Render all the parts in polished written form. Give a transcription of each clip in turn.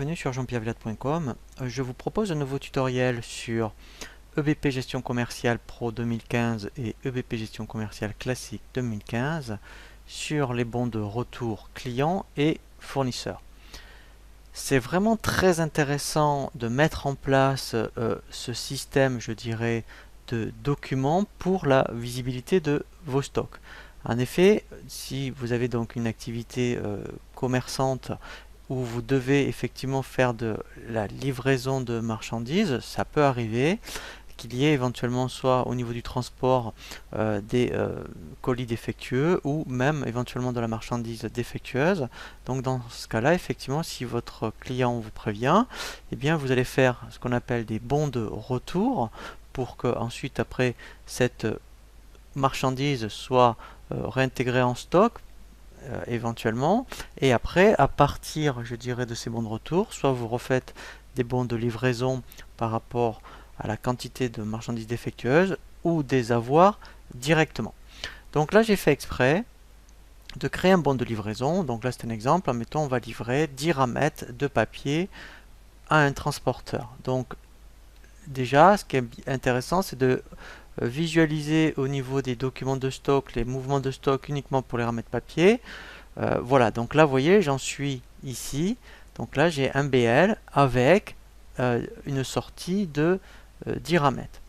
bienvenue sur jeanpierrevillatte.com. Je vous propose un nouveau tutoriel sur EBP Gestion Commerciale Pro 2015 et EBP Gestion Commerciale Classique 2015 sur les bons de retour clients et fournisseurs. C'est vraiment très intéressant de mettre en place ce système, je dirais, de documents pour la visibilité de vos stocks. En effet, si vous avez donc une activité commerçante où vous devez effectivement faire de la livraison de marchandises, ça peut arriver qu'il y ait éventuellement soit au niveau du transport des colis défectueux ou même éventuellement de la marchandise défectueuse. Donc dans ce cas-là, effectivement, si votre client vous prévient, eh bien vous allez faire ce qu'on appelle des bons de retour pour que ensuite après cette marchandise soit réintégrée en stock éventuellement, et après à partir, je dirais, de ces bons de retour, soit vous refaites des bons de livraison par rapport à la quantité de marchandises défectueuses ou des avoirs directement. Donc là j'ai fait exprès de créer un bon de livraison. Donc là c'est un exemple, admettons on va livrer 10 ramettes de papier à un transporteur. Donc déjà ce qui est intéressant c'est de visualiser au niveau des documents de stock les mouvements de stock uniquement pour les ramettes papier. Voilà, donc là vous voyez j'en suis ici, donc là j'ai un BL avec une sortie de 10 ramettes.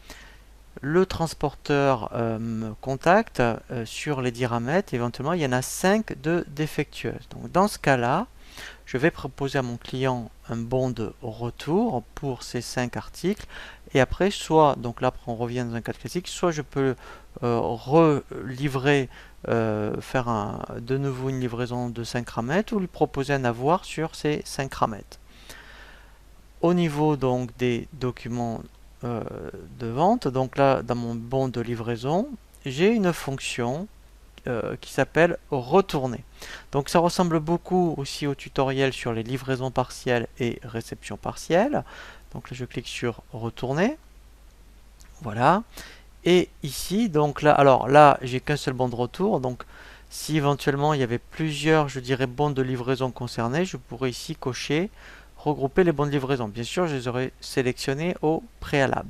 Le transporteur me contacte sur les 10 ramettes, éventuellement il y en a 5 de défectueuses. Donc dans ce cas-là, je vais proposer à mon client un bon de retour pour ces 5 articles, et après soit, donc là on revient dans un cas classique, soit je peux relivrer, faire de nouveau une livraison de 5 ramettes ou lui proposer un avoir sur ces 5 ramettes. Au niveau donc des documents de vente, donc là dans mon bon de livraison, j'ai une fonction qui s'appelle retourner. Donc ça ressemble beaucoup aussi au tutoriel sur les livraisons partielles et réception partielle. Donc là je clique sur retourner. Voilà. Et ici, donc là, alors là, j'ai qu'un seul bon de retour. Donc si éventuellement il y avait plusieurs, je dirais, bons de livraison concernés, je pourrais ici cocher regrouper les bons de livraison. Bien sûr, je les aurais sélectionnés au préalable.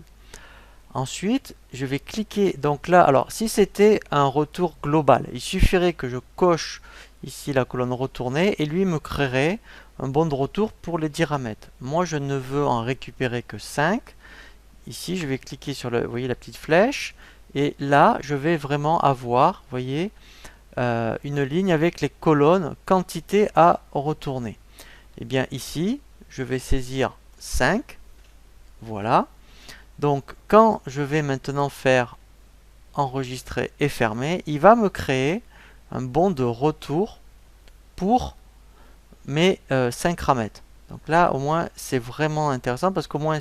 Ensuite, je vais cliquer, donc là, alors si c'était un retour global, il suffirait que je coche ici la colonne retourner et lui me créerait un bon de retour pour les 10 ramettes. Moi, je ne veux en récupérer que 5. Ici, je vais cliquer sur vous voyez, la petite flèche, et là, je vais vraiment avoir, vous voyez, une ligne avec les colonnes quantité à retourner. Et bien ici, je vais saisir 5, voilà. Donc quand je vais maintenant faire enregistrer et fermer, il va me créer un bon de retour pour mes 5 ramettes. Donc là au moins c'est vraiment intéressant parce qu'au moins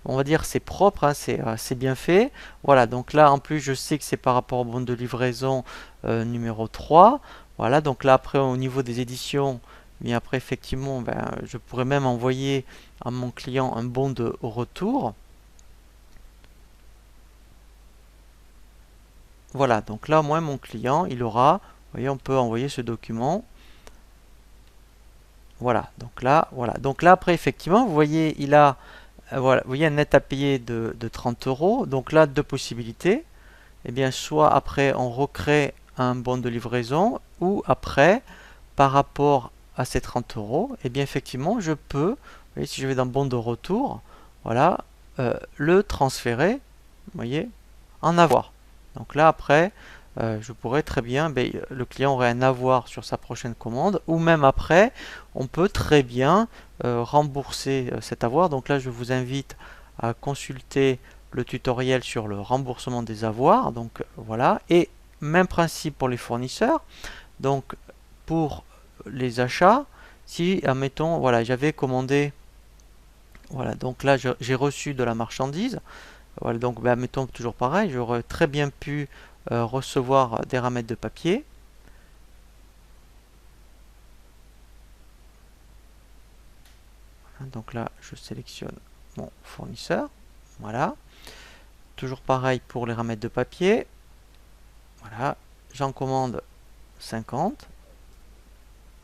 on va dire c'est propre, hein, c'est bien fait. Voilà, donc là en plus je sais que c'est par rapport au bon de livraison numéro 3. Voilà, donc là après au niveau des éditions, mais après effectivement je pourrais même envoyer à mon client un bon de retour. Voilà, donc là au moins mon client il aura, vous voyez, on peut envoyer ce document. Voilà, donc là après effectivement, vous voyez, il a voilà, vous voyez un net à payer de 30 euros. Donc là, deux possibilités. Eh bien, soit après on recrée un bon de livraison, ou après, par rapport à ces 30 euros, eh bien effectivement, je peux, vous voyez, si je vais dans bon de retour, voilà, le transférer, vous voyez, en avoir. Donc là après, je pourrais très bien, le client aurait un avoir sur sa prochaine commande, ou même après, on peut très bien rembourser cet avoir. Donc là, je vous invite à consulter le tutoriel sur le remboursement des avoirs. Donc voilà, et même principe pour les fournisseurs. Donc pour les achats, si admettons, voilà, j'avais commandé, voilà, donc là j'ai reçu de la marchandise. Voilà, donc mettons toujours pareil, j'aurais très bien pu recevoir des ramettes de papier. Donc là, je sélectionne mon fournisseur. Voilà. Toujours pareil pour les ramettes de papier. Voilà. J'en commande 50.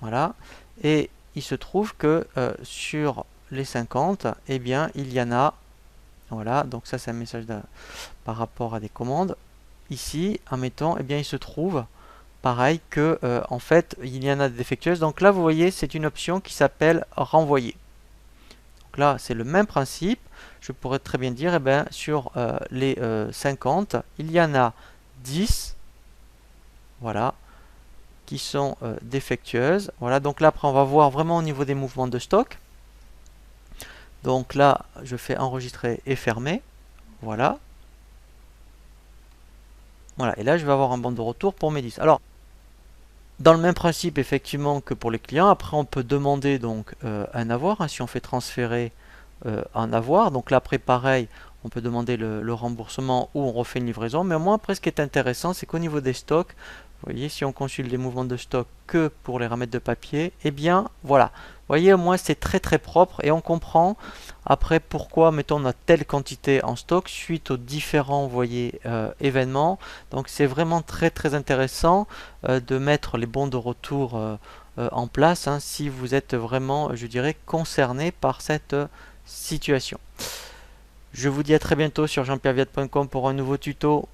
Voilà. Et il se trouve que sur les 50, eh bien il y en a, voilà, donc ça c'est un message par rapport à des commandes. Ici, admettons, eh bien il se trouve pareil que en fait il y en a des défectueuses. Donc là vous voyez c'est une option qui s'appelle renvoyer. Donc là c'est le même principe. Je pourrais très bien dire, eh bien, sur les 50, il y en a 10, voilà, qui sont défectueuses. Voilà, donc là après on va voir vraiment au niveau des mouvements de stock. Donc là je fais enregistrer et fermer. Voilà. Voilà, et là je vais avoir un bon de retour pour mes 10. Alors, dans le même principe effectivement que pour les clients, après on peut demander donc un avoir, hein, si on fait transférer un avoir. Donc là après pareil, on peut demander le remboursement ou on refait une livraison. Mais au moins après ce qui est intéressant, c'est qu'au niveau des stocks, vous voyez, si on consulte les mouvements de stock que pour les remettre de papier, eh bien voilà. Vous voyez, au moins c'est très très propre et on comprend après pourquoi, mettons, on a telle quantité en stock suite aux différents, vous voyez, événements. Donc c'est vraiment très très intéressant de mettre les bons de retour en place, hein, si vous êtes vraiment, je dirais, concerné par cette situation. Je vous dis à très bientôt sur jeanpierreviat.com pour un nouveau tuto.